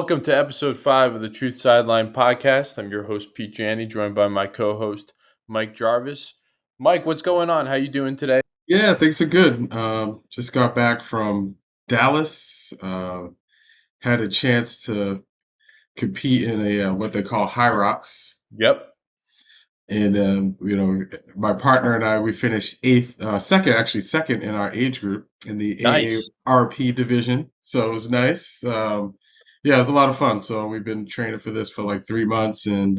Welcome to episode 5 of the Truth Sideline podcast. I'm your host, Pete Janney, joined by my co-host, Mike Jarvis. Mike, what's going on? How you doing today? Yeah, things are good. Just got back from Dallas. Had a chance to compete in a what they call high rocks, Yep. and my partner and I we finished second in our age group in the Nice. AARP division. So it was nice. Yeah, it was a lot of fun. So we've been training for this for like 3 months, and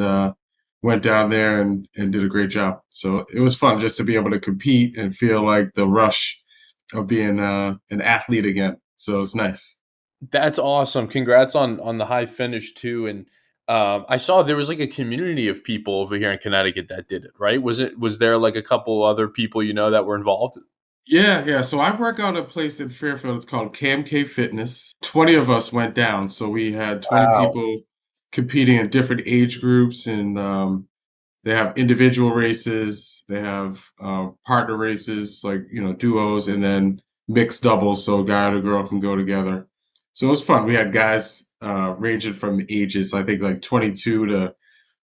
went down there and did a great job. So it was fun just to be able to compete and feel like the rush of being an athlete again. So it's nice. That's awesome. Congrats on the high finish too. And I saw there was like a community of people over here in Connecticut that did it, right? Was there like a couple other people that were involved? Yeah, yeah. So I work out at a place in Fairfield. It's called KMK Fitness. 20 of us went down. So we had 20 Wow. people competing in different age groups, and they have individual races, they have partner races, like, duos, and then mixed doubles, so a guy and a girl can go together. So it was fun. We had guys ranging from ages, I think like 22 to,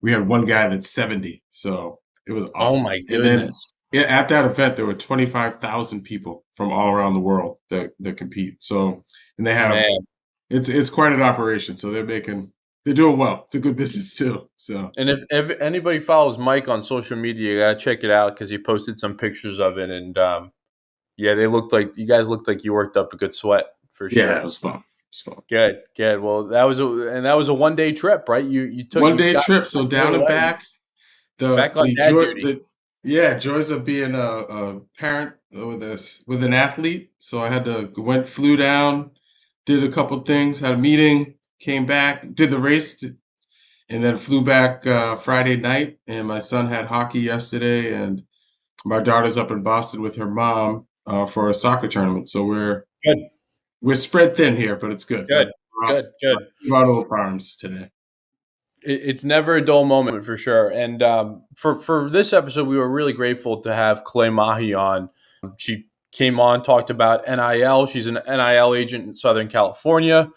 we had one guy that's 70. So it was Oh awesome. my And then goodness. yeah, at that event, there were 25,000 people from all around the world that compete. So, and they have, Man. it's quite an operation. So they're doing well. It's a good business too. So. And if anybody follows Mike on social media, you gotta check it out because he posted some pictures of it. And yeah, you guys looked like you worked up a good sweat for Yeah, sure. it was fun. It was fun. Good, good. Well, that was a 1 day trip, right? One You day got trip, so right down and away, back. The back on the dad joy duty. the Yeah, joys of being a parent with an athlete. So I had to flew down, did a couple things, had a meeting, came back, did the race, and then flew back Friday night. And my son had hockey yesterday, and my daughter's up in Boston with her mom for a soccer tournament. So Good, we're spread thin here, but it's good. good, We're off good. our little farms today. It's never a dull moment for sure. And for this episode, we were really grateful to have Kalei Mahi on. She came on, talked about NIL. She's an NIL agent in Southern California.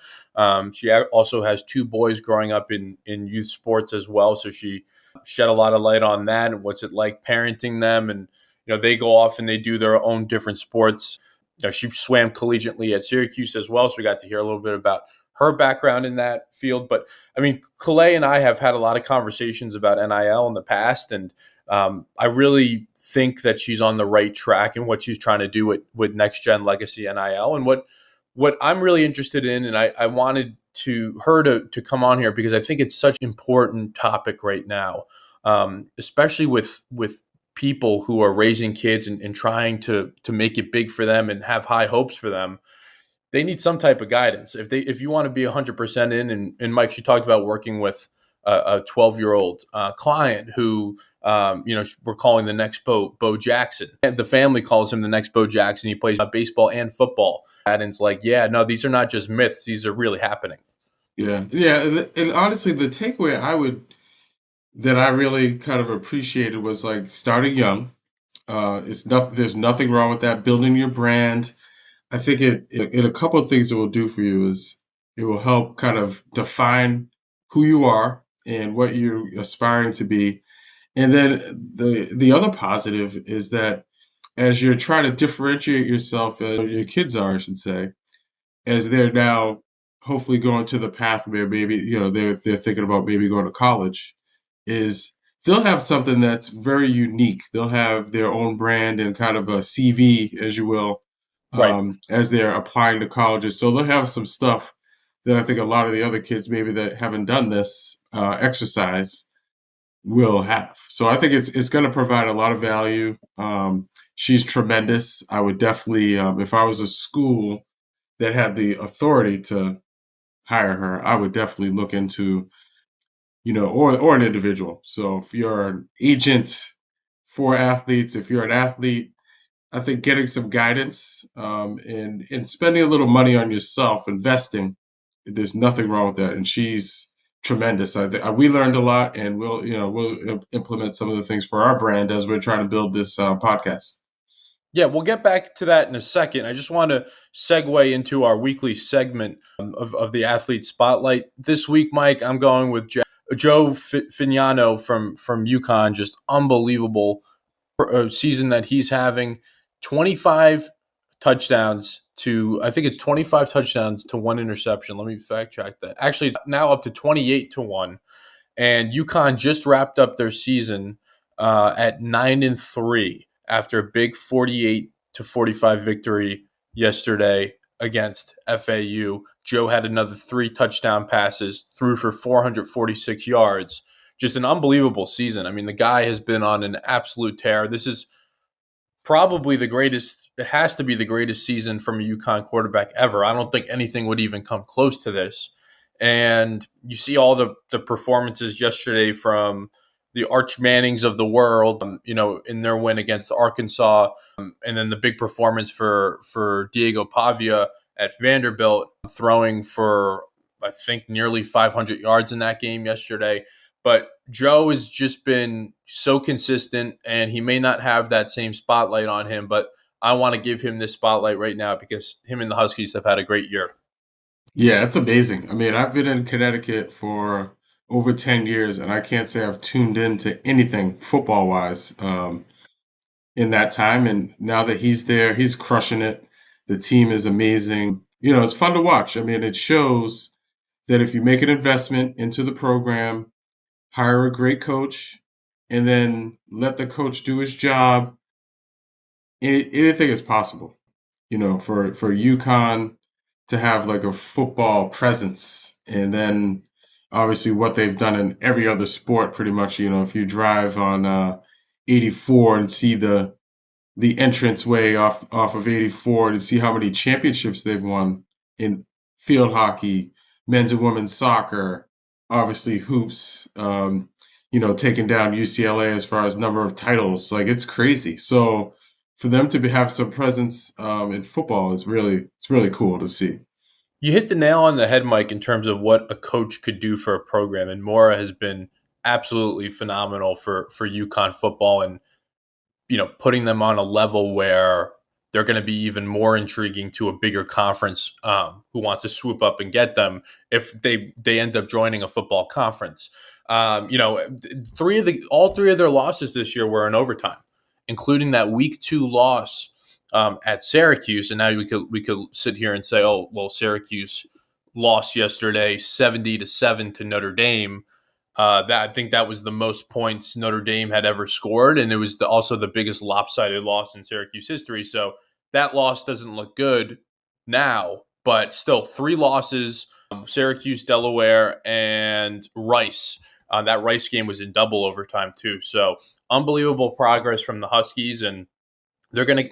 She also has two boys growing up in youth sports as well. So she shed a lot of light on that and what's it like parenting them. And they go off and they do their own different sports. She swam collegiately at Syracuse as well. So we got to hear a little bit about her background in that field. But I mean, Kalei and I have had a lot of conversations about NIL in the past, and I really think that she's on the right track in what she's trying to do with NextGen Legacy NIL. And what I'm really interested in, and I wanted her to come on here because I think it's such an important topic right now, especially with people who are raising kids and trying to make it big for them and have high hopes for them. They need some type of guidance if you want to be 100% in. And Mike, she talked about working with a 12-year-old client who we're calling the next Bo Jackson, and the family calls him the next Bo Jackson. He plays baseball and football, and it's like, yeah, no, these are not just myths, these are really happening. Yeah, yeah, and honestly, the takeaway that I really kind of appreciated was like starting young. It's nothing. There's nothing wrong with that. Building your brand. I think a couple of things it will do for you is it will help kind of define who you are and what you're aspiring to be. And then the other positive is that as you're trying to differentiate yourself, your kids are, I should say, as they're now hopefully going to the path where maybe they're thinking about maybe going to college, is they'll have something that's very unique. They'll have their own brand and kind of a CV, as you will, Right. as they're applying to colleges. So they'll have some stuff that I think a lot of the other kids maybe that haven't done this exercise will have. So I think it's going to provide a lot of value. She's tremendous. I would definitely, if I was a school that had the authority to hire her, I would definitely look into, or an individual. So if you're an agent for athletes, if you're an athlete, I think getting some guidance and spending a little money on yourself, investing, there's nothing wrong with that. And she's tremendous. I think we learned a lot, and we'll implement some of the things for our brand as we're trying to build this podcast. Yeah, we'll get back to that in a second. I just want to segue into our weekly segment of the athlete spotlight. This week, Mike, I'm going with Joe Fignano from UConn. Just unbelievable season that he's having. 25 touchdowns to, I think it's 25 touchdowns to one interception. Let me fact check that. Actually, it's now up to 28 to one. And UConn just wrapped up their season at 9-3 after a big 48-45 victory yesterday against FAU. Joe had another 3 touchdown passes, threw for 446 yards. Just an unbelievable season. I mean, the guy has been on an absolute tear. This is probably the greatest. It has to be the greatest season from a UConn quarterback ever. I don't think anything would even come close to this. And you see all the performances yesterday from the Arch Mannings of the world, in their win against Arkansas, and then the big performance for Diego Pavia at Vanderbilt, throwing for I think nearly 500 yards in that game yesterday. But Joe has just been so consistent, and he may not have that same spotlight on him, but I want to give him this spotlight right now because him and the Huskies have had a great year. Yeah, it's amazing. I mean, I've been in Connecticut for over 10 years, and I can't say I've tuned into anything football wise in that time. And now that he's there, he's crushing it. The team is amazing. It's fun to watch. I mean, it shows that if you make an investment into the program, hire a great coach, and then let the coach do his job, anything is possible. For UConn to have like a football presence, and then obviously what they've done in every other sport, pretty much. If you drive on 84 and see the entranceway off of 84 to see how many championships they've won in field hockey, men's and women's soccer, obviously hoops, taking down UCLA as far as number of titles. Like, it's crazy. So for them to have some presence in football it's really cool to see. You hit the nail on the head, Mike, in terms of what a coach could do for a program. And Mora has been absolutely phenomenal for UConn football, and putting them on a level where they're going to be even more intriguing to a bigger conference who wants to swoop up and get them if they end up joining a football conference. All three of their losses this year were in overtime, including that week 2 loss at Syracuse. And now we could sit here and say, oh well, Syracuse lost yesterday 70-7 to Notre Dame. That I think that was the most points Notre Dame had ever scored, and it was also the biggest lopsided loss in Syracuse history. So that loss doesn't look good now, but still 3 losses: Syracuse, Delaware, and Rice. That Rice game was in double overtime too. So unbelievable progress from the Huskies, and they're gonna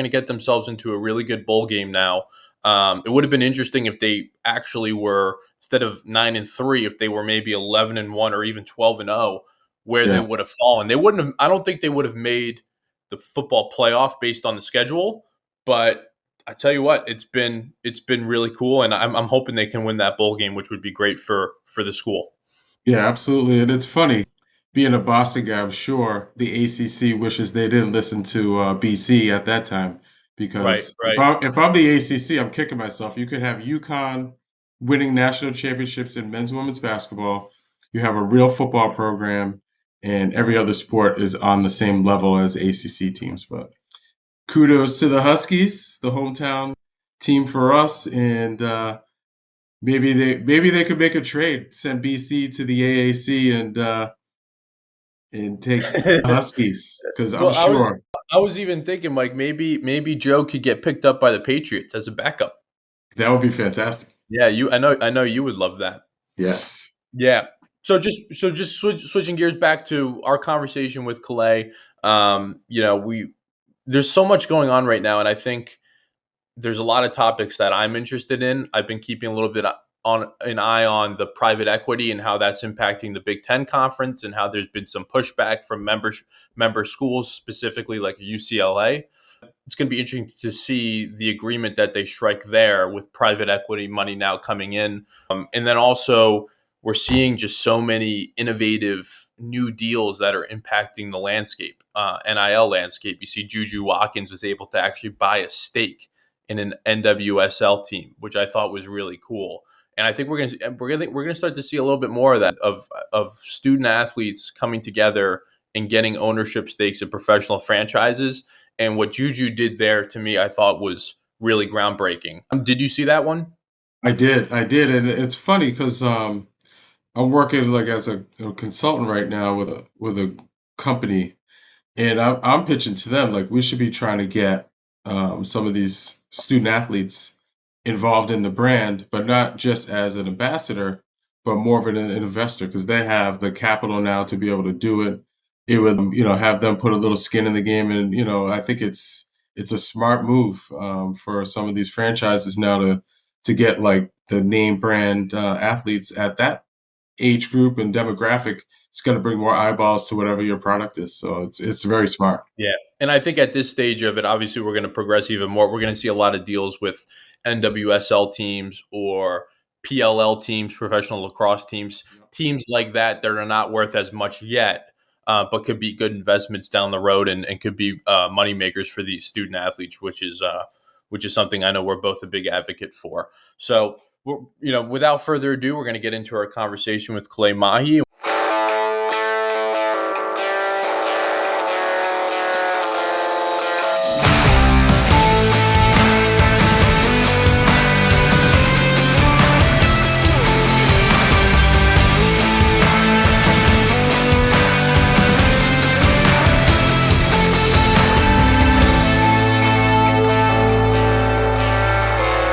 get themselves into a really good bowl game now. It would have been interesting if they actually were, instead of 9-3, if they were maybe 11-1 or even 12-0, where they Yeah. would have fallen. They wouldn't have. I don't think they would have made the football playoff based on the schedule. But I tell you what, it's been really cool, and I'm hoping they can win that bowl game, which would be great for the school. Yeah, absolutely. And it's funny, being a Boston guy, I'm sure the ACC wishes they didn't listen to BC at that time. Right, Because if right. I'm the ACC, I'm kicking myself. You could have UConn winning national championships in men's and women's basketball. You have a real football program, and every other sport is on the same level as ACC teams. But kudos to the Huskies, the hometown team for us, and maybe they could make a trade, send BC to the AAC, and take the Huskies, because I'm Well, sure I was even thinking, like, maybe Joe could get picked up by the Patriots as a backup. that would be fantastic. Yeah, I know you would love that. Yes. Yeah. So just switching gears back to our conversation with Kalei. We there's so much going on right now, and I think there's a lot of topics that I'm interested in. I've been keeping a little bit on an eye on the private equity and how that's impacting the Big Ten conference, and how there's been some pushback from member schools, specifically like UCLA. It's going to be interesting to see the agreement that they strike there with private equity money now coming in. And then also, we're seeing just so many innovative new deals that are impacting the landscape, NIL landscape. You see, Juju Watkins was able to actually buy a stake in an NWSL team, which I thought was really cool. And I think we're gonna start to see a little bit more of that, of student athletes coming together and getting ownership stakes in professional franchises. And what Juju did there, to me, I thought was really groundbreaking. Did you see that one? I did, and it's funny because I'm working like as a consultant right now with a company, and I'm pitching to them like we should be trying to get some of these student athletes involved in the brand, but not just as an ambassador, but more of an investor because they have the capital now to be able to do it. It would, have them put a little skin in the game, and I think it's a smart move for some of these franchises now to get like the name brand athletes at that age group and demographic. It's going to bring more eyeballs to whatever your product is. So it's very smart. Yeah. And I think at this stage of it, obviously, we're going to progress even more. We're going to see a lot of deals with NWSL teams or PLL teams, professional lacrosse teams, teams like that are not worth as much yet, but could be good investments down the road and could be money makers for these student athletes, which is something I know we're both a big advocate for. So, without further ado, we're going to get into our conversation with Kalei Mahi.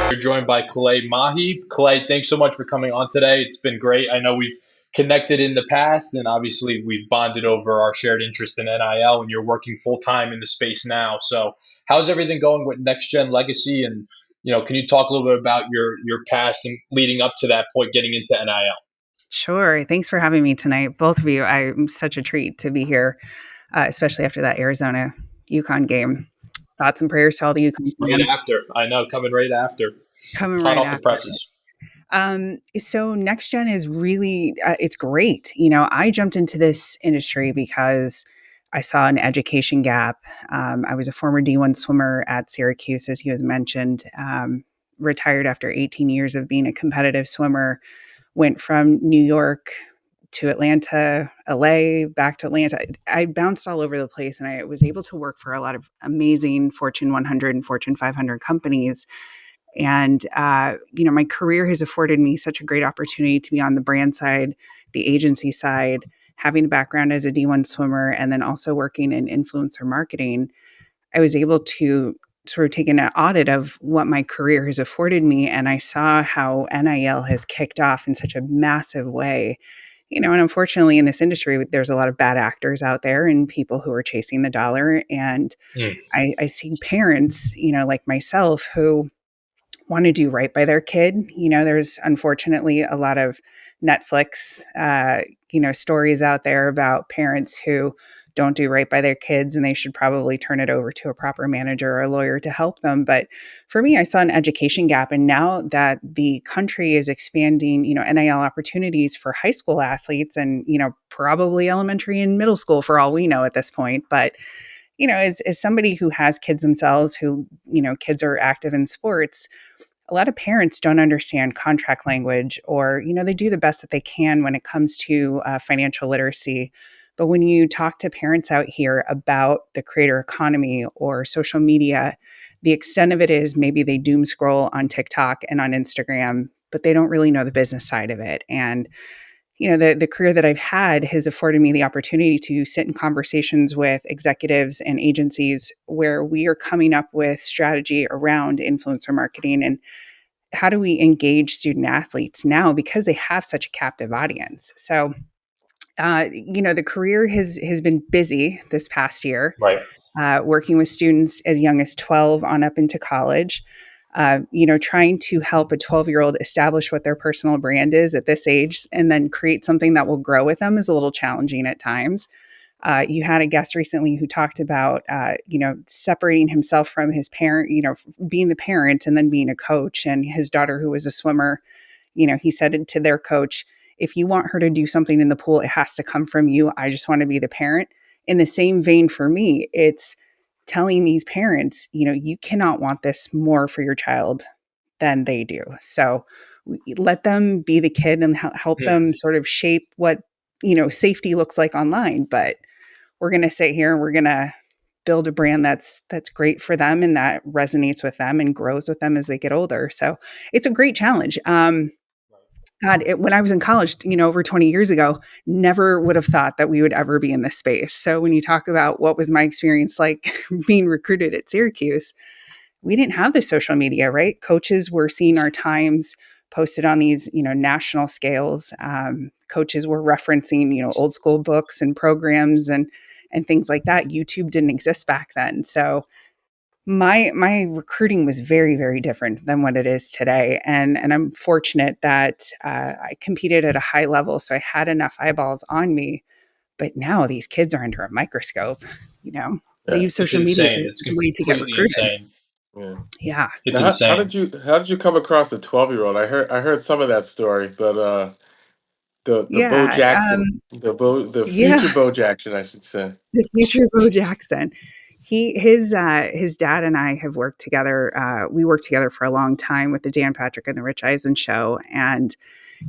We're joined by Kalei Mahi. Kalei, thanks so much for coming on today. It's been great. I know we've connected in the past, and obviously we've bonded over our shared interest in NIL, and you're working full time in the space now. So, how's everything going with NextGen Legacy? And can you talk a little bit about your past and leading up to that point, getting into NIL? Sure. Thanks for having me tonight, both of you. I'm such a treat to be here, especially after that Arizona UConn game. Thoughts and prayers to all the UConn Right fans after, I know, coming right after, coming hot right off the after. presses. So next gen is really, it's great. I jumped into this industry because I saw an education gap. I was a former D1 swimmer at Syracuse, as you has mentioned, retired after 18 years of being a competitive swimmer, went from New York to Atlanta, LA, back to Atlanta. I bounced all over the place and I was able to work for a lot of amazing Fortune 100 and Fortune 500 companies. And, my career has afforded me such a great opportunity to be on the brand side, the agency side, having a background as a D1 swimmer, and then also working in influencer marketing. I was able to sort of take an audit of what my career has afforded me. And I saw how NIL has kicked off in such a massive way. And unfortunately in this industry, there's a lot of bad actors out there and people who are chasing the dollar. And Mm. I see parents, like myself, who want to do right by their kid. There's unfortunately a lot of Netflix, stories out there about parents who don't do right by their kids and they should probably turn it over to a proper manager or a lawyer to help them. But for me, I saw an education gap. And now that the country is expanding, NIL opportunities for high school athletes and, probably elementary and middle school for all we know at this point. But, as somebody who has kids themselves, who, kids are active in sports, a lot of parents don't understand contract language or they do the best that they can when it comes to financial literacy. But when you talk to parents out here about the creator economy or social media, the extent of it is maybe they doom scroll on TikTok and on Instagram, but they don't really know the business side of it. And the career that I've had has afforded me the opportunity to sit in conversations with executives and agencies where we are coming up with strategy around influencer marketing and how do we engage student athletes now because they have such a captive audience. So, the career has been busy this past year, Right. working with students as young as 12 on up into college. Trying to help a 12-year-old establish what their personal brand is at this age and then create something that will grow with them is a little challenging at times. You had a guest recently who talked about, separating himself from his parent, being the parent and then being a coach. And his daughter, who was a swimmer, he said to their coach, If you want her to do something in the pool, it has to come from you. I just want to be the parent. In the same vein for me, it's telling these parents, you cannot want this more for your child than they do. So let them be the kid and help Hmm. them sort of shape what, safety looks like online. But we're going to sit here and we're going to build a brand that's great for them and that resonates with them and grows with them as they get older. So it's a great challenge. When I was in college, over 20 years ago, never would have thought that we would ever be in this space. So when you talk about what was my experience like being recruited at Syracuse, we didn't have the social media, right? Coaches were seeing our times posted on these, national scales. Coaches were referencing, old school books and programs and things like that. YouTube didn't exist back then. So my recruiting was very, very different than what it is today, and I'm fortunate that I competed at a high level, so I had enough eyeballs on me. But now these kids are under a microscope. You know, they Yeah. use It's social media insane. as It's a way to get completely recruited. insane. Yeah. Yeah, It's Now, how insane. did you come across a 12-year-old? I heard some of that story, but the Bo yeah, Jackson, the yeah. future Bo Jackson, I should say. The future Bo Jackson. His dad and I have worked together. We worked together for a long time with the Dan Patrick and the Rich Eisen show, and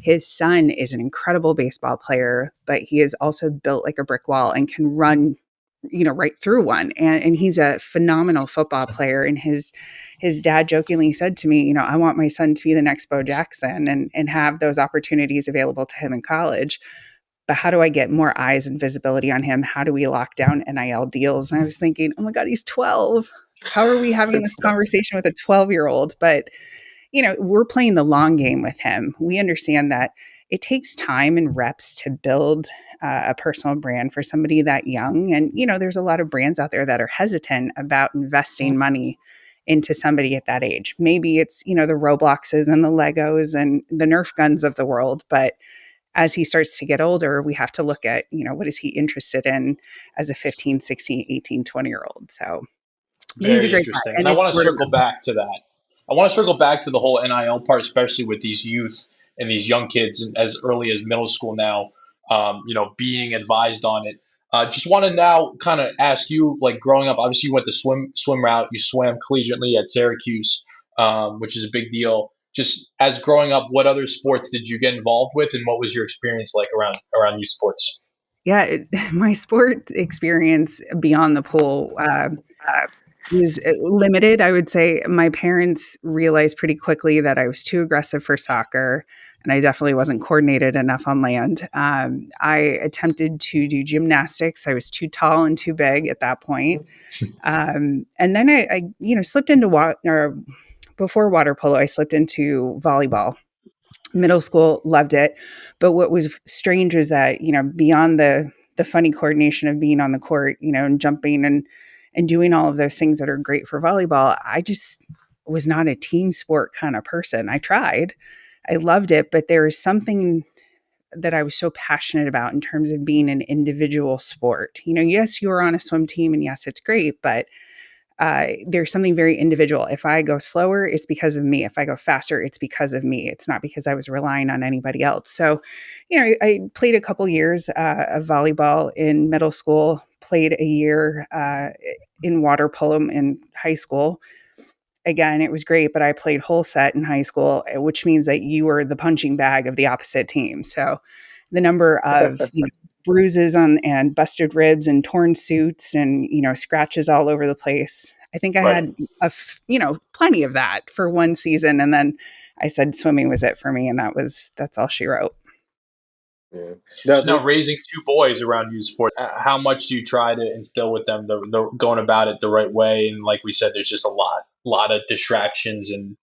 his son is an incredible baseball player, but he is also built like a brick wall and can run, right through one. And he's a phenomenal football player. And his dad jokingly said to me, I want my son to be the next Bo Jackson and have those opportunities available to him in college. But how do I get more eyes and visibility on him? How do we lock down NIL deals? And I was thinking, oh my God, he's 12. How are we having this It's nuts. conversation with a 12-year-old? But we're playing the long game with him. We understand that it takes time and reps to build a personal brand for somebody that young. And, there's a lot of brands out there that are hesitant about investing money into somebody at that age. Maybe it's, the Robloxes and the Legos and the Nerf guns of the world. But as he starts to get older, we have to look at, what is he interested in as a 15, 16, 18, 20-year old. So, but he's a Very great guy. interesting. And And I it's want to word of circle mouth. back to that. I want to circle back to the whole NIL part, especially with these youth and these young kids as early as middle school now, being advised on it. Just want to now kind of ask you, like growing up, obviously you went the swim route, you swam collegiately at Syracuse, which is a big deal. Just as growing up, what other sports did you get involved with, and what was your experience like around youth sports? Yeah, my sport experience beyond the pool was limited. I would say my parents realized pretty quickly that I was too aggressive for soccer, and I definitely wasn't coordinated enough on land. I attempted to do gymnastics. I was too tall and too big at that point. And then I slipped into water. Before water polo, I slipped into volleyball. Middle school, loved it. But what was strange was that, beyond the funny coordination of being on the court, and jumping and doing all of those things that are great for volleyball, I just was not a team sport kind of person. I tried. I loved it, but there was something that I was so passionate about in terms of being an individual sport. Yes, you're on a swim team and yes, it's great, but there's something very individual. If I go slower, it's because of me. If I go faster, it's because of me. It's not because I was relying on anybody else. So, I played a couple years of volleyball in middle school, played a year in water polo in high school. Again, it was great, but I played whole set in high school, which means that you were the punching bag of the opposite team. So the number of bruises on and busted ribs and torn suits and scratches all over the place. I think I Right. had plenty of that for one season, and then I said swimming was it for me, and that's all she wrote. Yeah. Now, So now there's raising two boys around youth sports, how much do you try to instill with them the going about it the right way? And like we said, there's just a lot of distractions and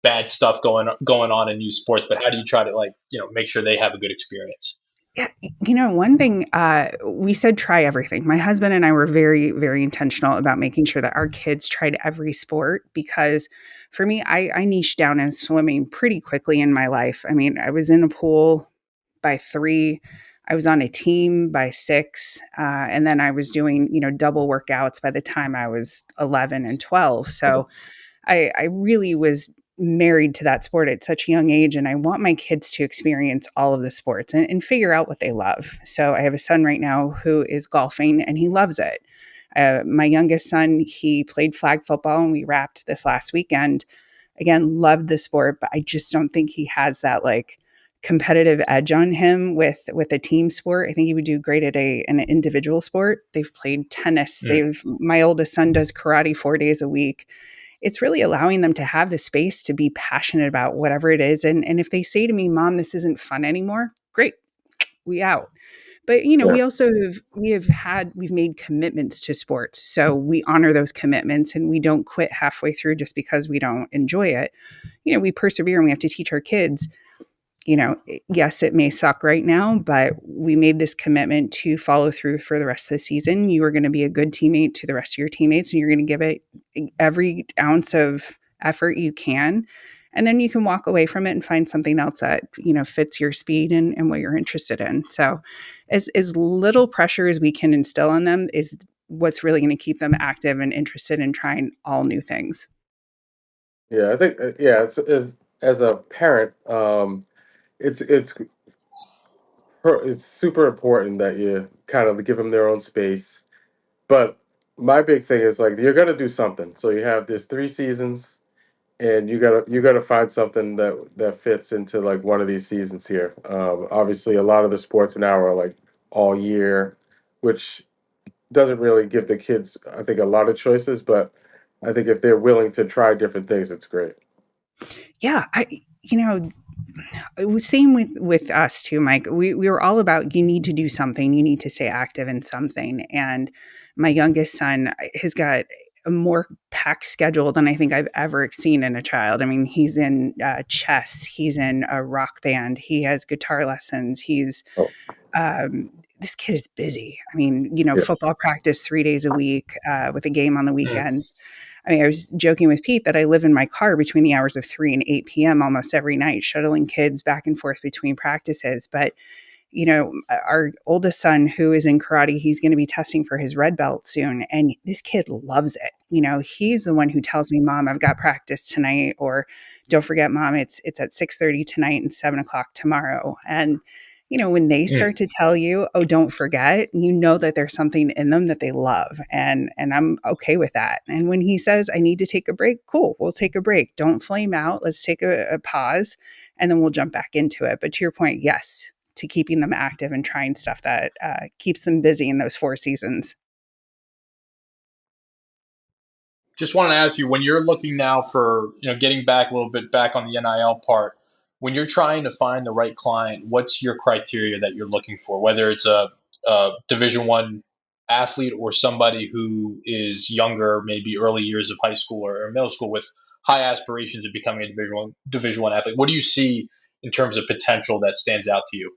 bad stuff going on in youth sports. But how do you try to make sure they have a good experience? Yeah, one thing we said try everything. My husband and I were very, very intentional about making sure that our kids tried every sport because for me, I niched down in swimming pretty quickly in my life. I mean, I was in a pool by 3. I was on a team by 6, and then I was doing double workouts by the time I was 11 and 12. So I really was married to that sport at such a young age, and I want my kids to experience all of the sports and figure out what they love. So I have a son right now who is golfing and he loves it. My youngest son, he played flag football and we wrapped this last weekend. Again, loved the sport, but I just don't think he has that like competitive edge on him with a team sport. I think he would do great at an individual sport. They've played tennis. My oldest son does karate 4 days a week. It's really allowing them to have the space to be passionate about whatever it is. And if they say to me, Mom, this isn't fun anymore, great, we out. But Yeah. we also we've made commitments to sports. So we honor those commitments and we don't quit halfway through just because we don't enjoy it. We persevere and we have to teach our kids, yes, it may suck right now, but we made this commitment to follow through for the rest of the season. You are going to be a good teammate to the rest of your teammates, and you're going to give it every ounce of effort you can. And then you can walk away from it and find something else that, fits your speed and what you're interested in. So as little pressure as we can instill on them is what's really going to keep them active and interested in trying all new things. Yeah, I think it's as a parent, it's it's super important that you kind of give them their own space. But my big thing is like you're gonna do something. So you have this 3 seasons, and you gotta find something that fits into like one of these seasons here. Obviously, a lot of the sports now are like all year, which doesn't really give the kids, I think, a lot of choices. But I think if they're willing to try different things, it's great. Yeah, it was same with us too, Mike. We were all about, you need to do something, you need to stay active in something. And my youngest son has got a more packed schedule than I think I've ever seen in a child. I mean, he's in chess, he's in a rock band, he has guitar lessons, Oh, this kid is busy. I mean, yeah. football practice 3 days a week with a game on the Mm. weekends. I mean, I was joking with Pete that I live in my car between the hours of 3 and 8 p.m. almost every night, shuttling kids back and forth between practices. But, our oldest son who is in karate, he's going to be testing for his red belt soon. And this kid loves it. He's the one who tells me, Mom, I've got practice tonight, or don't forget, Mom, it's at 6:30 tonight and 7 o'clock tomorrow. And when they Mm. start to tell you, oh, don't forget, that there's something in them that they love. And I'm okay with that. And when he says, I need to take a break, cool, we'll take a break. Don't flame out. Let's take a pause and then we'll jump back into it. But to your point, yes, to keeping them active and trying stuff that keeps them busy in those 4 seasons. Just wanted to ask you, when you're looking now for, getting back a little bit back on the NIL part, when you're trying to find the right client, what's your criteria that you're looking for? Whether it's a Division 1 athlete or somebody who is younger, maybe early years of high school or middle school with high aspirations of becoming a Division 1 athlete. What do you see in terms of potential that stands out to you?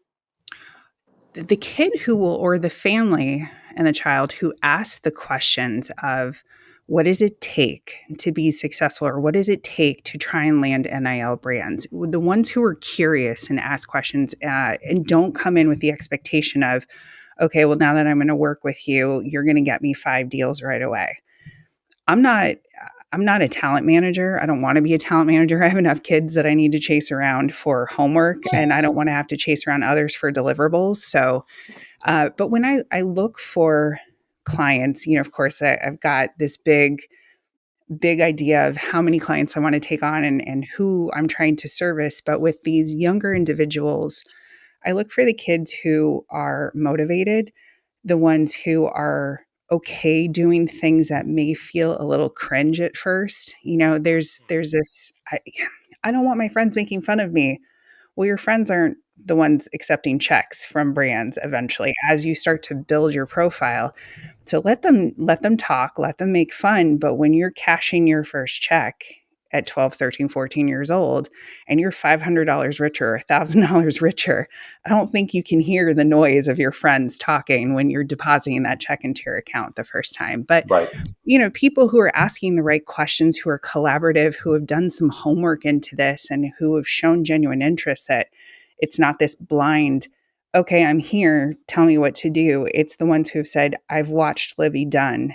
The kid or the family and the child who asks the questions of, what does it take to be successful, or what does it take to try and land NIL brands? The ones who are curious and ask questions and don't come in with the expectation of, okay, well, now that I'm going to work with you, you're going to get me 5 deals right away. I'm not. I'm not a talent manager. I don't want to be a talent manager. I have enough kids that I need to chase around for homework, and I don't want to have to chase around others for deliverables. So, but when I look for clients, of course, I've got this big idea of how many clients I want to take on and who I'm trying to service. But with these younger individuals, I look for the kids who are motivated, the ones who are okay doing things that may feel a little cringe at first. There's this, I don't want my friends making fun of me. Well, your friends aren't the ones accepting checks from brands eventually as you start to build your profile. So let them talk, let them make fun, but when you're cashing your first check at 12, 13, 14 years old and you're $500 richer or $1,000 richer, I don't think you can hear the noise of your friends talking when you're depositing that check into your account the first time. But Right. people who are asking the right questions, who are collaborative, who have done some homework into this and who have shown genuine interest, that it's not this blind, okay, I'm here, tell me what to do. It's the ones who have said, I've watched Livy Dunn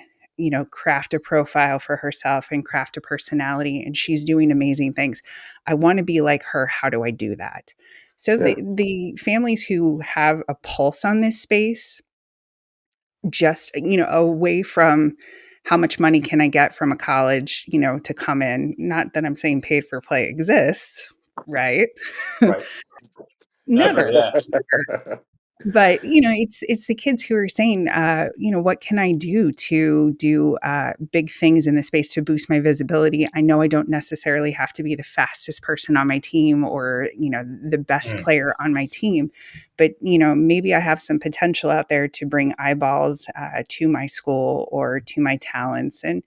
craft a profile for herself and craft a personality, and she's doing amazing things. I want to be like her. How do I do that? So Yeah. the families who have a pulse on this space, just, away from how much money can I get from a college, to come in, not that I'm saying paid for play exists, right? Right. Never. Never. Yeah. But it's the kids who are saying, what can I do to do big things in the space to boost my visibility? I know I don't necessarily have to be the fastest person on my team or the best Mm. player on my team, but maybe I have some potential out there to bring eyeballs to my school or to my talents. And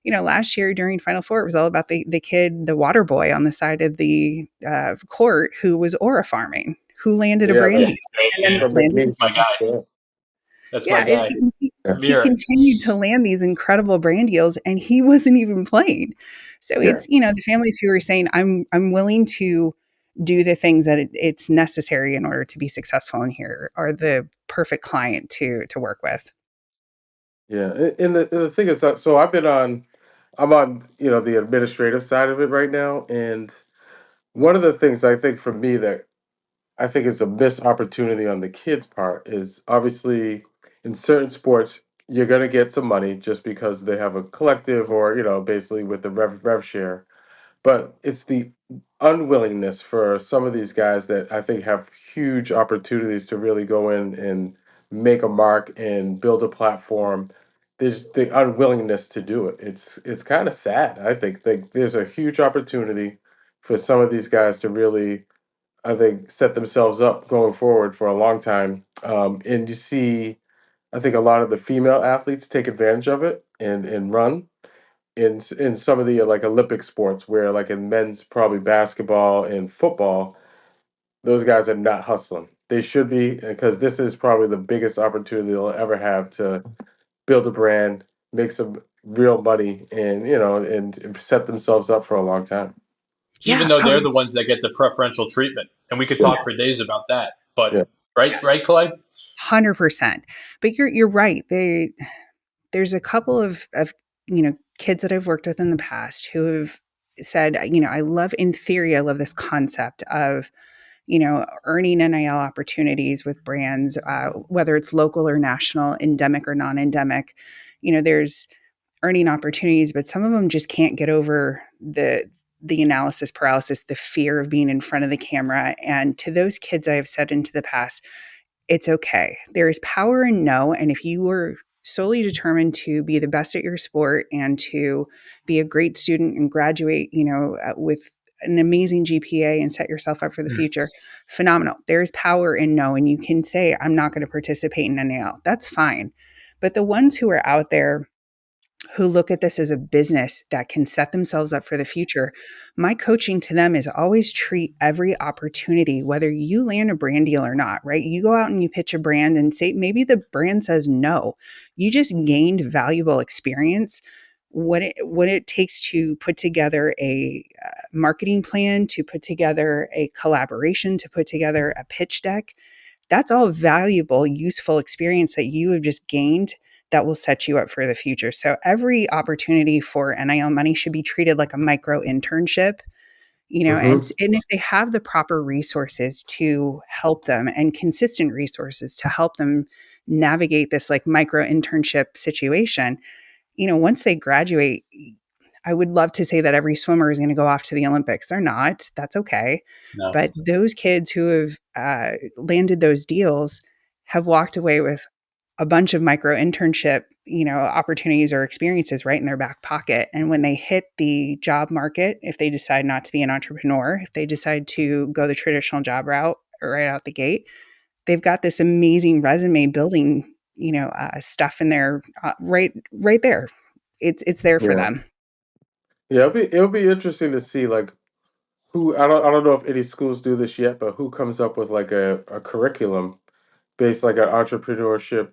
last year during Final Four, it was all about the kid, the water boy on the side of the court who was aura farming, who landed a Yeah, brand Yeah. deal, and then from landed. My McNeese. guy. Yeah. That's my Yeah, and guy. he Amir. continued to land these incredible brand deals, and he wasn't even playing. So Yeah. it's the families who are saying, I'm willing to do the things that it's necessary in order to be successful in here, are the perfect client to work with. Yeah. And the thing is that, so I'm on, the administrative side of it right now. And one of the things I think for me that I think is a missed opportunity on the kids' part is obviously in certain sports, you're going to get some money just because they have a collective or, basically with the rev share. But it's the unwillingness for some of these guys that I think have huge opportunities to really go in and make a mark and build a platform. There's the unwillingness to do it. It's kind of sad. I think there's a huge opportunity for some of these guys to really, I think, set themselves up going forward for a long time. And you see, I think a lot of the female athletes take advantage of it and run in some of the like Olympic sports where like in men's probably basketball and football, those guys are not hustling. They should be because this is probably the biggest opportunity they'll ever have to build a brand, make some real money, and and set themselves up for a long time. Even Yeah. though Oh, they're the ones that get the preferential treatment, and we could yeah. talk for days about that. But Yeah. right, Yes. right, Kalei? 100%. But you're right. There's a couple of kids that I've worked with in the past who have said, I love, in theory, I love this concept of earning NIL opportunities with brands, whether it's local or national, endemic or non-endemic. There's earning opportunities, but some of them just can't get over the analysis paralysis, the fear of being in front of the camera. And to those kids, I have said into the past, it's okay. There is power in no. And if you were solely determined to be the best at your sport and to be a great student and graduate, with an amazing GPA and set yourself up for the future, phenomenal. There's power in no. And you can say, I'm not going to participate in NAL. That's fine. But the ones who are out there who look at this as a business that can set themselves up for the future, my coaching to them is always treat every opportunity, whether you land a brand deal or not, right? You go out and you pitch a brand and say, maybe the brand says no. You just gained valuable experience. What it takes to put together a marketing plan, to put together a collaboration, to put together a pitch deck, that's all valuable, useful experience that you have just gained that will set you up for the future. So every opportunity for NIL money should be treated like a micro internship, Mm-hmm. and if they have the proper resources to help them and consistent resources to help them navigate this like micro internship situation, once they graduate, I would love to say that every swimmer is going to go off to the Olympics. They're not. That's okay. No. But those kids who have landed those deals have walked away with a bunch of micro internship, opportunities or experiences right in their back pocket. And when they hit the job market, if they decide not to be an entrepreneur, if they decide to go the traditional job route right out the gate, they've got this amazing resume building, stuff in there, right there. It's there for Yeah. them. Yeah. It'll be interesting to see like who I don't know if any schools do this yet, but who comes up with like a curriculum based like an entrepreneurship,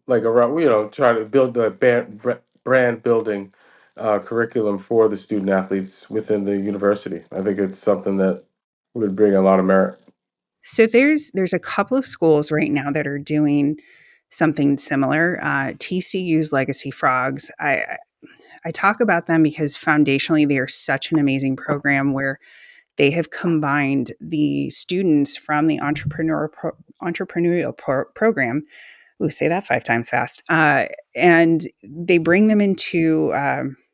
like around try to build a brand building curriculum for the student athletes within the university. I think it's something that would bring a lot of merit. So there's a couple of schools right now that are doing something similar. TCU's Legacy Frogs. I talk about them because foundationally they are such an amazing program where they have combined the students from the entrepreneurial program. Ooh, say that 5 times fast. And they bring them into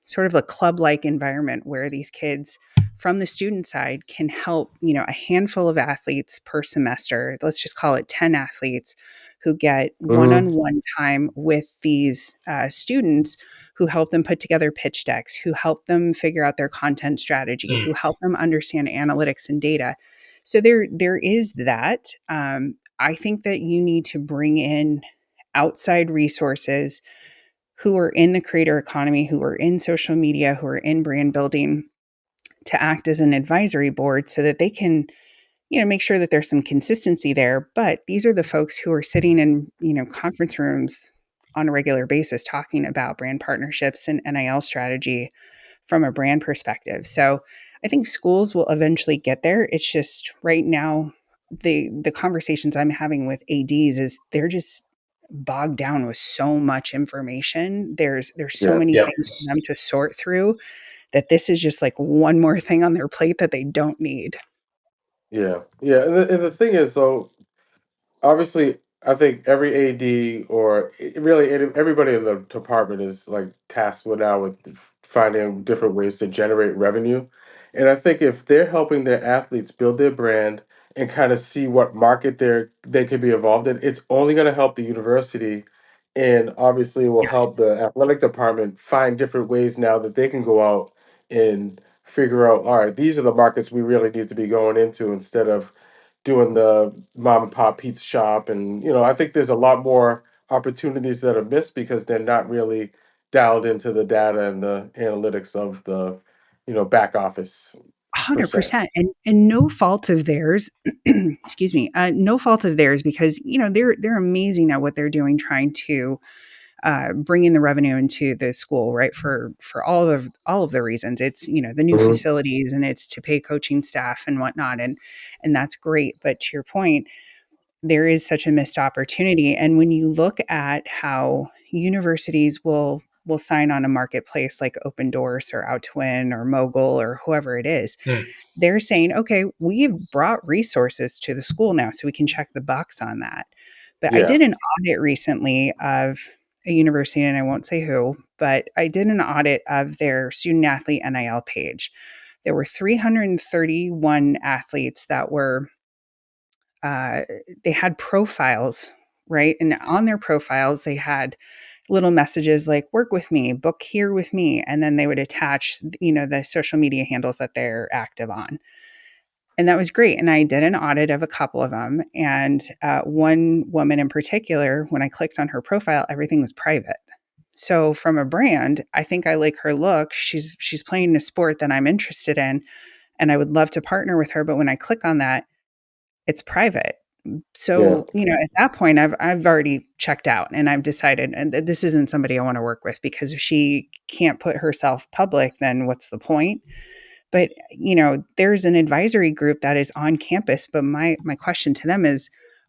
sort of a club-like environment where these kids from the student side can help, a handful of athletes per semester. Let's just call it 10 athletes who get Hmm. one-on-one time with these students who help them put together pitch decks, who help them figure out their content strategy, who help them understand analytics and data. So there is that. I think that you need to bring in outside resources who are in the creator economy, who are in social media, who are in brand building to act as an advisory board so that they can, make sure that there's some consistency there. But these are the folks who are sitting in, conference rooms on a regular basis talking about brand partnerships and NIL strategy from a brand perspective. So I think schools will eventually get there. It's just right now the conversations I'm having with ADs is they're just bogged down with so much information. There's so Yeah. many things for them to sort through that this is just like one more thing on their plate that they don't need. Yeah. Yeah. And the thing is, so obviously, I think every AD or really everybody in the department is like tasked with now with finding different ways to generate revenue. And I think if they're helping their athletes build their brand and kind of see what market they could be involved in, it's only going to help the university, and obviously it will Yes. help the athletic department find different ways now that they can go out and figure out, all right, these are the markets we really need to be going into instead of doing the mom and pop pizza shop. And I think there's a lot more opportunities that are missed because they're not really dialed into the data and the analytics of the back office per se. 100%, and no fault of theirs. Excuse me, no fault of theirs because they're amazing at what they're doing, trying to bring in the revenue into the school, right? For all of the reasons, it's the new Mhm. facilities and it's to pay coaching staff and whatnot, and that's great. But to your point, there is such a missed opportunity. And when you look at how universities will sign on a marketplace like Open Doors or Out to Win or Mogul or whoever it is, they're saying, okay, we've brought resources to the school now, so we can check the box on that. But I Yeah. did an audit recently of a university, and I won't say who, but I did an audit of their student athlete NIL page. There were 331 athletes that were uh, they had profiles, right? And on their profiles, they had little messages like "work with me," "book here with me," and then they would attach, the social media handles that they're active on. And that was great. And I did an audit of a couple of them. And one woman in particular, when I clicked on her profile, everything was private. So from a brand, I think I like her look. She's playing a sport that I'm interested in, and I would love to partner with her. But when I click on that, it's private. Yeah. So, at that point, I've already checked out, and I've decided, and this isn't somebody I want to work with because if she can't put herself public, then what's the point? But there's an advisory group that is on campus. But my question to them is,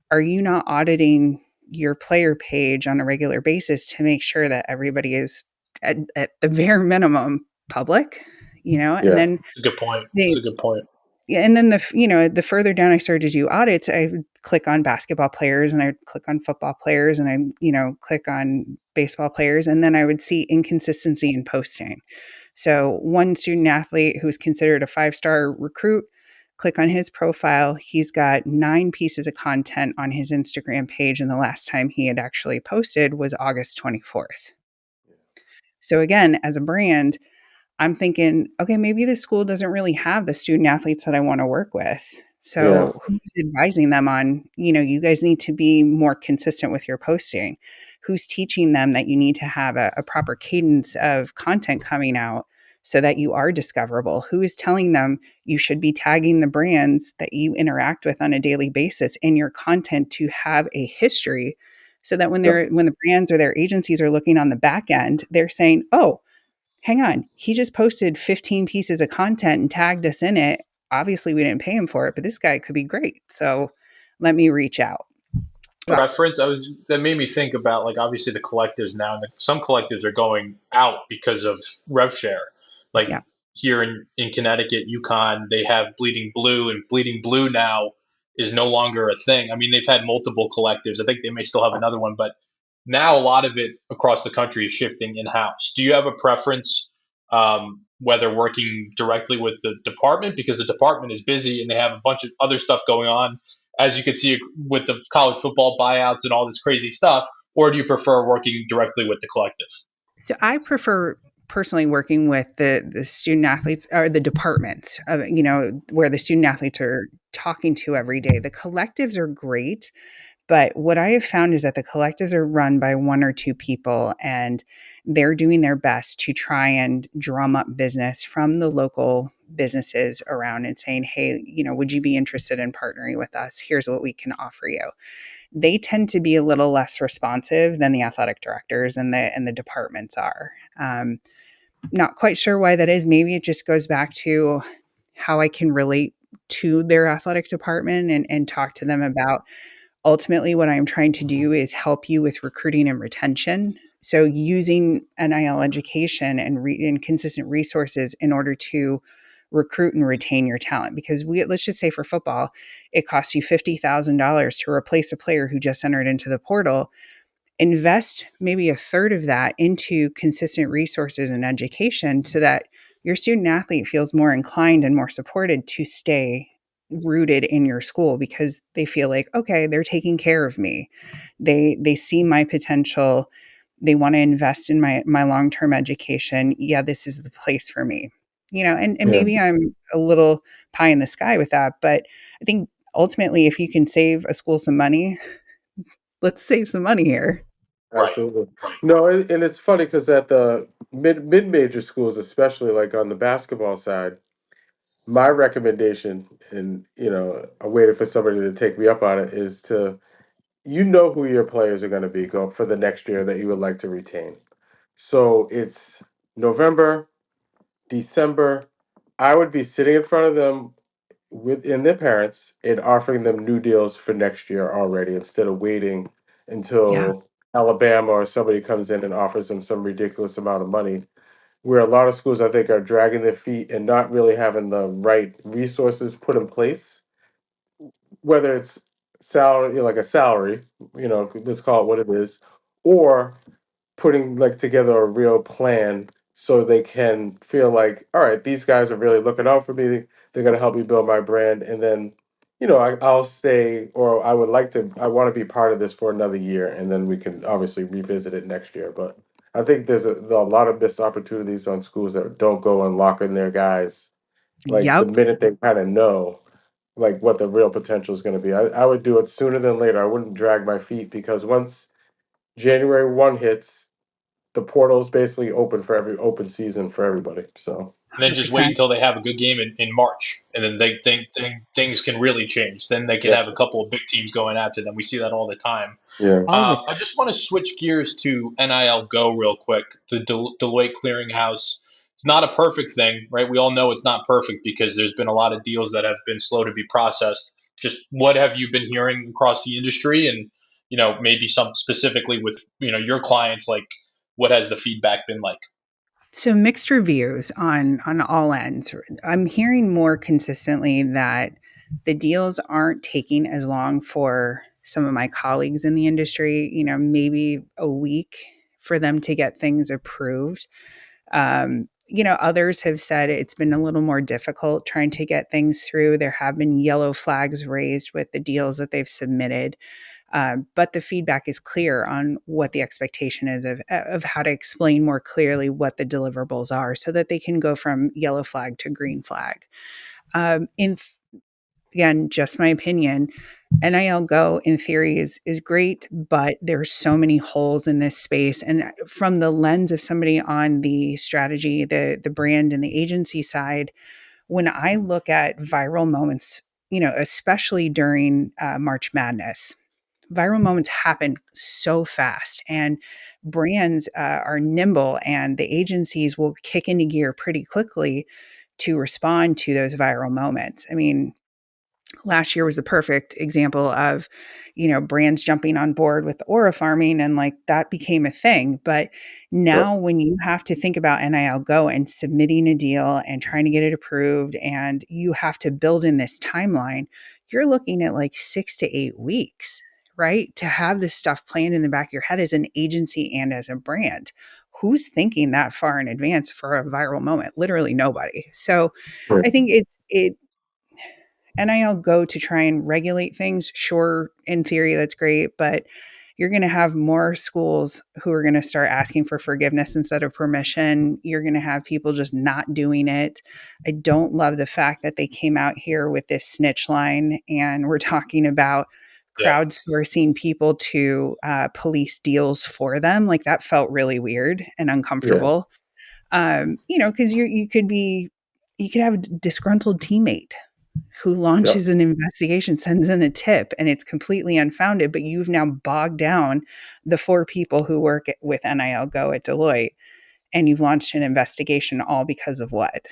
are you not auditing your player page on a regular basis to make sure that everybody is at the bare minimum public? And Yeah. then It's a good point. It's they a good point. yeah, and then the further down I started to do audits, I would click on basketball players and I would click on football players and I, click on baseball players, and then I would see inconsistency in posting. So one student athlete who's considered a 5-star recruit, click on his profile. He's got 9 pieces of content on his Instagram page, and the last time he had actually posted was August 24th. So again, as a brand, I'm thinking, okay, maybe the school doesn't really have the student athletes that I want to work with. Yeah. So who's advising them on, you guys need to be more consistent with your posting? Who's teaching them that you need to have a proper cadence of content coming out so that you are discoverable? Who is telling them you should be tagging the brands that you interact with on a daily basis in your content to have a history so that Yep. when the brands or their agencies are looking on the back end, they're saying, oh, hang on, he just posted 15 pieces of content and tagged us in it. Obviously, we didn't pay him for it, but this guy could be great. So let me reach out. preference. That made me think about, like, obviously the collectives now. Some collectives are going out because of rev share. Like Yeah. here in Connecticut, UConn, they have Bleeding Blue, and Bleeding Blue now is no longer a thing. I mean, they've had multiple collectives. I think they may still have another one, but now a lot of it across the country is shifting in house. Do you have a preference, whether working directly with the department because the department is busy and they have a bunch of other stuff going on, as you can see with the college football buyouts and all this crazy stuff, or do you prefer working directly with the collective? So I prefer personally working with the student athletes or the departments of, where the student athletes are talking to every day. The collectives are great, but what I have found is that the collectives are run by one or two people, and they're doing their best to try and drum up business from the local businesses around and saying, hey, would you be interested in partnering with us? Here's what we can offer you. They tend to be a little less responsive than the athletic directors and the departments are. Not quite sure why that is. Maybe it just goes back to how I can relate to their athletic department and talk to them about ultimately what I'm trying to do is help you with recruiting and retention. So using NIL education and consistent resources in order to recruit and retain your talent. Because let's just say for football, it costs you $50,000 to replace a player who just entered into the portal. Invest maybe a third of that into consistent resources and education so that your student athlete feels more inclined and more supported to stay rooted in your school because they feel like, okay, they're taking care of me. They see my potential. They want to invest in my long-term education. Yeah, this is the place for me. And Yeah, maybe I'm a little pie in the sky with that, but I think ultimately if you can save a school some money, let's save some money here. Right. absolutely. Right. No, and it's funny because at the mid major schools, especially like on the basketball side, my recommendation, and I'm waiting for somebody to take me up on it, is to who your players are going to be go for the next year that you would like to retain. So it's November, December. I would be sitting in front of them within their parents and offering them new deals for next year already instead of waiting Yeah. until Alabama or somebody comes in and offers them some ridiculous amount of money. Where a lot of schools, I think, are dragging their feet and not really having the right resources put in place, whether it's salary, like a salary, let's call it what it is, or putting like together a real plan so they can feel like, all right, these guys are really looking out for me. They're going to help me build my brand, and then I'll stay, or I want to be part of this for another year, and then we can obviously revisit it next year. But I think there are a lot of missed opportunities on schools that don't go and lock in their guys like the Yep. minute they kind of know like what the real potential is going to be. I would do it sooner than later. I wouldn't drag my feet because once January 1 hits, the portal is basically open for every open season for everybody. So And then just wait 100%. until they have a good game in March, and then they think things can really change. Then they can yeah, have a couple of big teams going after them. We see that all the time. yeah, All the I just want to switch gears to NIL Go real quick. The Deloitte Clearinghouse. It's not a perfect thing, right? We all know it's not perfect because there's been a lot of deals that have been slow to be processed. Just what have you been hearing across the industry, and maybe some specifically with your clients, like what has the feedback been like? So mixed reviews on all ends. I'm hearing more consistently that the deals aren't taking as long for some of my colleagues in the industry, maybe a week for them to get things approved. Others have said it's been a little more difficult trying to get things through. There have been yellow flags raised with the deals that they've submitted. But the feedback is clear on what the expectation is of how to explain more clearly what the deliverables are so that they can go from yellow flag to green flag. In Again, just my opinion, NIL Go in theory is great, but there's so many holes in this space. And from the lens of somebody on the strategy, the brand and the agency side, when I look at viral moments, especially during March Madness, viral moments happen so fast and brands are nimble and the agencies will kick into gear pretty quickly to respond to those viral moments. I mean, last year was a perfect example of, brands jumping on board with aura farming, and like that became a thing. But Sure. now when you have to think about NIL Go and submitting a deal and trying to get it approved, and you have to build in this timeline, you're looking at like 6 to 8 weeks, right? To have this stuff planned in the back of your head as an agency and as a brand. Who's thinking that far in advance for a viral moment? Literally nobody. So Right. I think it NIL Go to try and regulate things. Sure, in theory, that's great, but you're going to have more schools who are going to start asking for forgiveness instead of permission. You're going to have people just not doing it. I don't love the fact that they came out here with this snitch line and we're talking about Yeah. crowdsourcing people to police deals for them. Like that felt really weird and Yeah. uncomfortable. Because you could have a disgruntled teammate who Yep. launches an investigation, sends in a tip, and it's completely unfounded, but you've now bogged down the 4 people who work with NIL Go at Deloitte, and you've launched an investigation all because of what?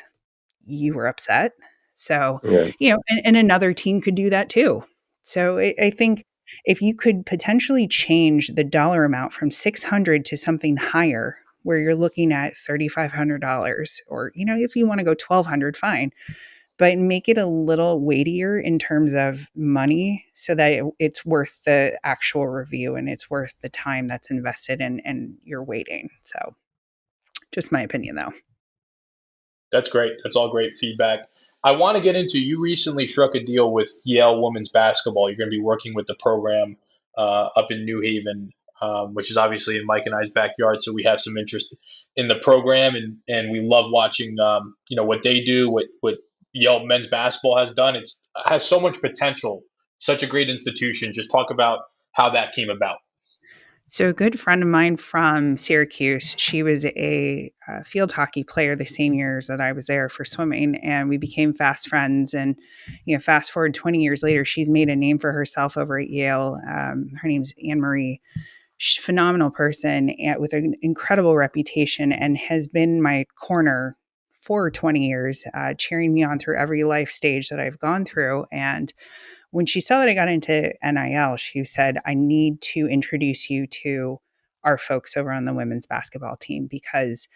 You were upset. So, Yeah. and another team could do that too. So I think if you could potentially change the dollar amount from 600 to something higher, where you're looking at $3,500, or if you want to go 1,200, fine, but make it a little weightier in terms of money so that it's worth the actual review and it's worth the time that's invested in and you're waiting. So just my opinion though. That's great. That's all great feedback. I want to get into, you recently struck a deal with Yale women's basketball. You're going to be working with the program up in New Haven, which is obviously in Mike and I's backyard. So we have some interest in the program, and we love watching what they do, what Yale men's basketball has done. It's has so much potential, such a great institution. Just talk about how that came about. So a good friend of mine from Syracuse, she was a field hockey player the same years that I was there for swimming, and we became fast friends. And fast forward 20 years later, she's made a name for herself over at Yale. Her name's Anne Marie. She's a phenomenal person with an incredible reputation, and has been my corner for 20 years, cheering me on through every life stage that I've gone through. And when she saw that I got into NIL, she said, I need to introduce you to our folks over on the women's basketball team, because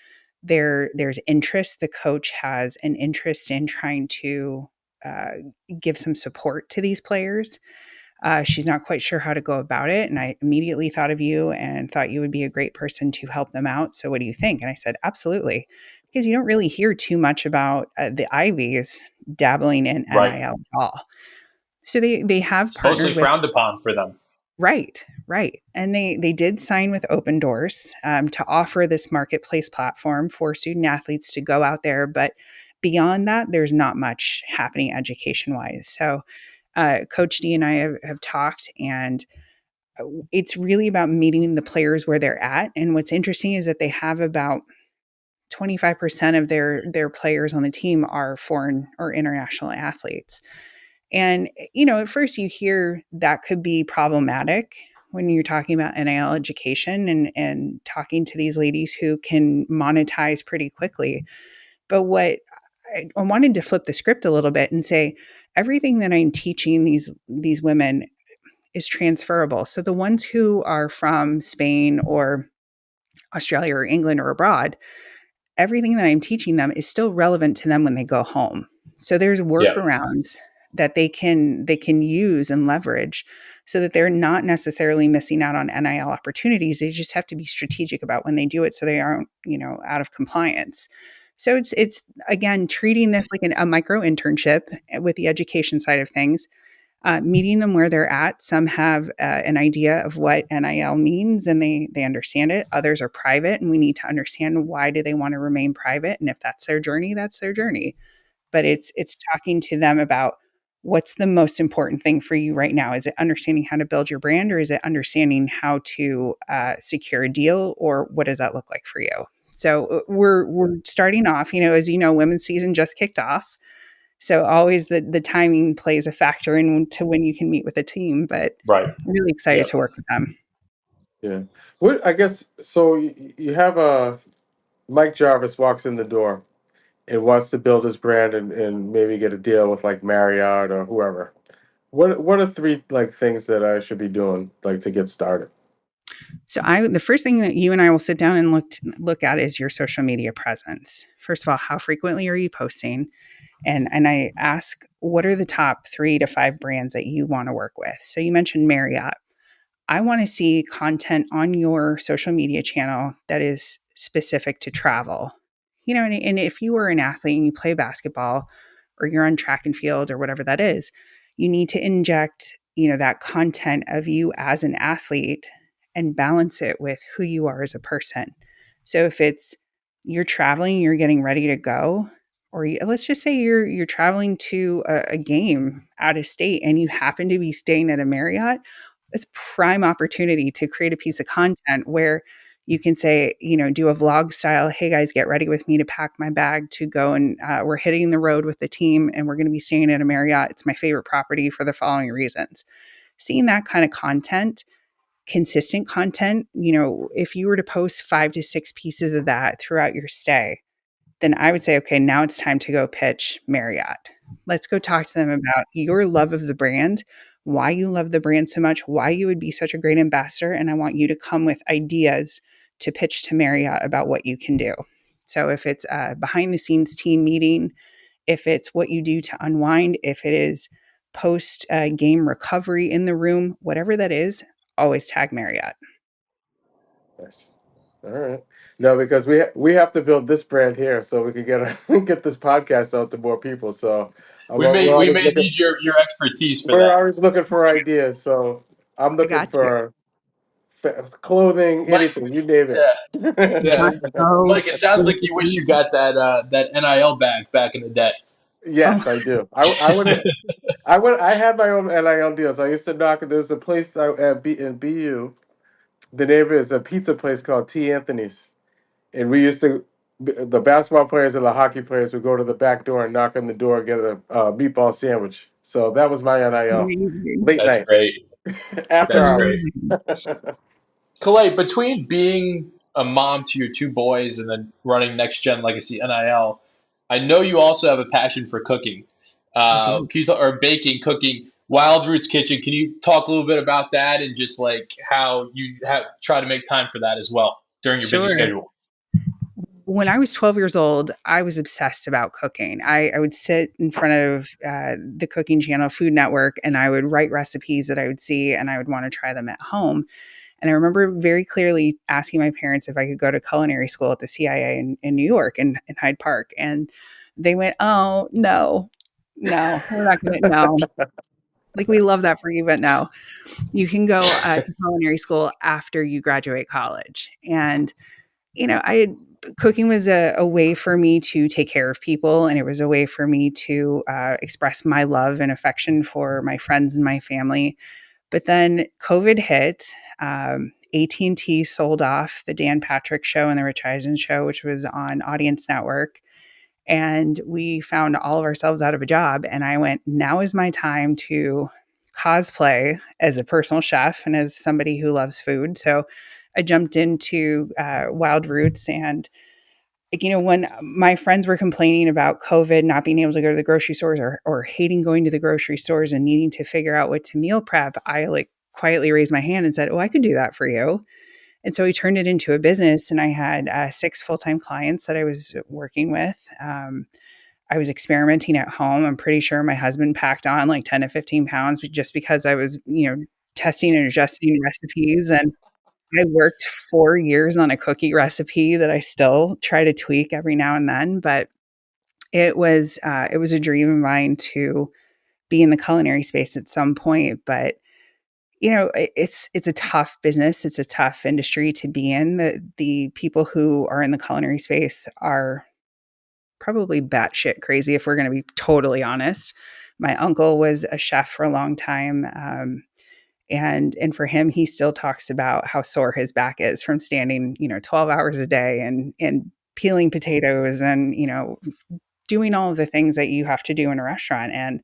there's interest. The coach has an interest in trying to uh, give some support to these players. She's not quite sure how to go about it. And I immediately thought of you and thought you would be a great person to help them out. So what do you think? And I said, absolutely. Because you don't really hear too much about the Ivies dabbling in NIL Right. at all. So they have It's mostly partnered with. frowned upon for them. Right. And they did sign with Open Doors to offer this marketplace platform for student athletes to go out there. But beyond that, there's not much happening education wise. So Coach D and I have talked, and it's really about meeting the players where they're at. And what's interesting is that they have about 25% of their players on the team are foreign or international athletes. And, at first you hear that could be problematic when you're talking about NIL education and talking to these ladies who can monetize pretty quickly. But what I wanted to flip the script a little bit and say, everything that I'm teaching these women is transferable. So the ones who are from Spain or Australia or England or abroad, everything that I'm teaching them is still relevant to them when they go home. So there's Yeah. workarounds that they can use and leverage so that they're not necessarily missing out on NIL opportunities. They just have to be strategic about when they do it so they aren't, out of compliance. So it's again treating this like a micro internship with the education side of things, meeting them where they're at. Some have an idea of what NIL means and they understand it. Others are private, and we need to understand why do they want to remain private. And if that's their journey, that's their journey. But it's talking to them about what's the most important thing for you right now. Is it understanding how to build your brand, or is it understanding how to secure a deal, or what does that look like for you? So we're starting off. As you know, women's season just kicked off. So always the timing plays a factor into when you can meet with a team, but Right. I'm really excited Yeah. to work with them. Yeah. What I guess so. You have a Mike Jarvis walks in the door, and wants to build his brand and maybe get a deal with like Marriott or whoever, what are three like things that I should be doing like to get started? So the first thing that you and I will sit down and look at is your social media presence. First of all, how frequently are you posting? And I ask, what are the top 3 to 5 brands that you want to work with? So you mentioned Marriott. I want to see content on your social media channel that is specific to travel. And if you are an athlete and you play basketball or you're on track and field or whatever that is, you need to inject, that content of you as an athlete and balance it with who you are as a person. So if it's you're traveling, you're getting ready to go, or let's just say you're traveling to a game out of state and you happen to be staying at a Marriott, it's prime opportunity to create a piece of content where you can say, do a vlog style, hey guys, get ready with me to pack my bag to go, and we're hitting the road with the team and we're going to be staying at a Marriott. It's my favorite property for the following reasons. Seeing that kind of content, consistent content, if you were to post 5 to 6 pieces of that throughout your stay, then I would say, okay, now it's time to go pitch Marriott. Let's go talk to them about your love of the brand, why you love the brand so much, why you would be such a great ambassador. And I want you to come with ideas to pitch to Marriott about what you can do. So if it's a behind the scenes team meeting, if it's what you do to unwind, if it is post game recovery in the room, whatever that is, always tag Marriott. Yes. All right. No, because we have to build this brand here so we can get this podcast out to more people. So We may need your expertise for we're that. always looking for ideas. So I'm I looking got you. for clothing, Mike, anything, you name yeah, yeah. John, oh, Mike, it sounds like you wish you got that NIL bag back in the day. Yes, oh, I do. I had my own NIL deals. I used to knock. There's a place in BU. The name is a pizza place called T. Anthony's, and we used to. The basketball players and the hockey players would go to the back door and knock on the door and get a meatball sandwich. So that was my NIL. amazing. Late That's night, great. after That's great. hours. Amazing. Kalei, between being a mom to your 2 boys and then running NextGen Legacy NIL, I know you also have a passion for cooking. I do. Or baking, cooking. Wild Roots Kitchen. Can you talk a little bit about that and just like how you have try to make time for that as well during your busy Sure. schedule? When I was 12 years old, I was obsessed about cooking. I would sit in front of the cooking channel, Food Network, and I would write recipes that I would see and I would want to try them at home. And I remember very clearly asking my parents if I could go to culinary school at the CIA in New York in Hyde Park. And they went, oh, no, no, we're not going to, no. Like, we love that for you, but no. You can go to culinary school after you graduate college. And cooking was a way for me to take care of people, and it was a way for me to express my love and affection for my friends and my family. But then COVID hit. AT&T sold off the Dan Patrick Show and the Rich Eisen Show, which was on Audience Network. And we found all of ourselves out of a job. And I went, now is my time to cosplay as a personal chef and as somebody who loves food. So I jumped into Wild Roots. And when my friends were complaining about COVID, not being able to go to the grocery stores, or hating going to the grocery stores and needing to figure out what to meal prep, I like quietly raised my hand and said, oh, I could do that for you. And so we turned it into a business, and I had 6 full-time clients that I was working with. I was experimenting at home. I'm pretty sure my husband packed on like 10 to 15 pounds just because I was, testing and adjusting recipes. And I worked 4 years on a cookie recipe that I still try to tweak every now and then. But it was a dream of mine to be in the culinary space at some point. But it's a tough business. It's a tough industry to be in. The people who are in the culinary space are probably batshit crazy, if we're going to be totally honest. My uncle was a chef for a long time, and for him, he still talks about how sore his back is from standing 12 hours a day and peeling potatoes and doing all of the things that you have to do in a restaurant. And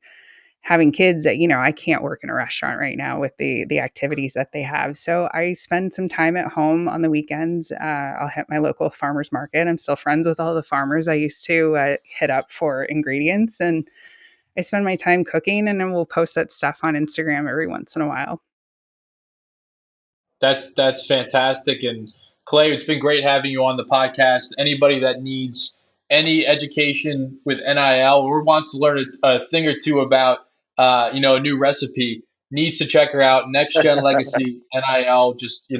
having kids that, I can't work in a restaurant right now with the activities that they have. So I spend some time at home on the weekends. I'll hit my local farmers market. I'm still friends with all the farmers I used to hit up for ingredients, and I spend my time cooking, and then we'll post that stuff on Instagram every once in a while. That's fantastic. And Kalei, it's been great having you on the podcast. Anybody that needs any education with NIL or wants to learn a thing or two about a new recipe needs to check her out. NextGen Legacy NIL. Just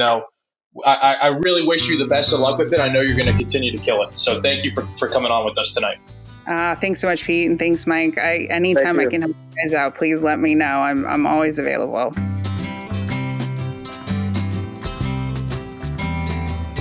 I really wish you the best of luck with it. I know you're going to continue to kill it. So thank you for coming on with us tonight. Thanks so much, Pete, and thanks, Mike. Anytime I can help you guys out, please let me know. I'm always available.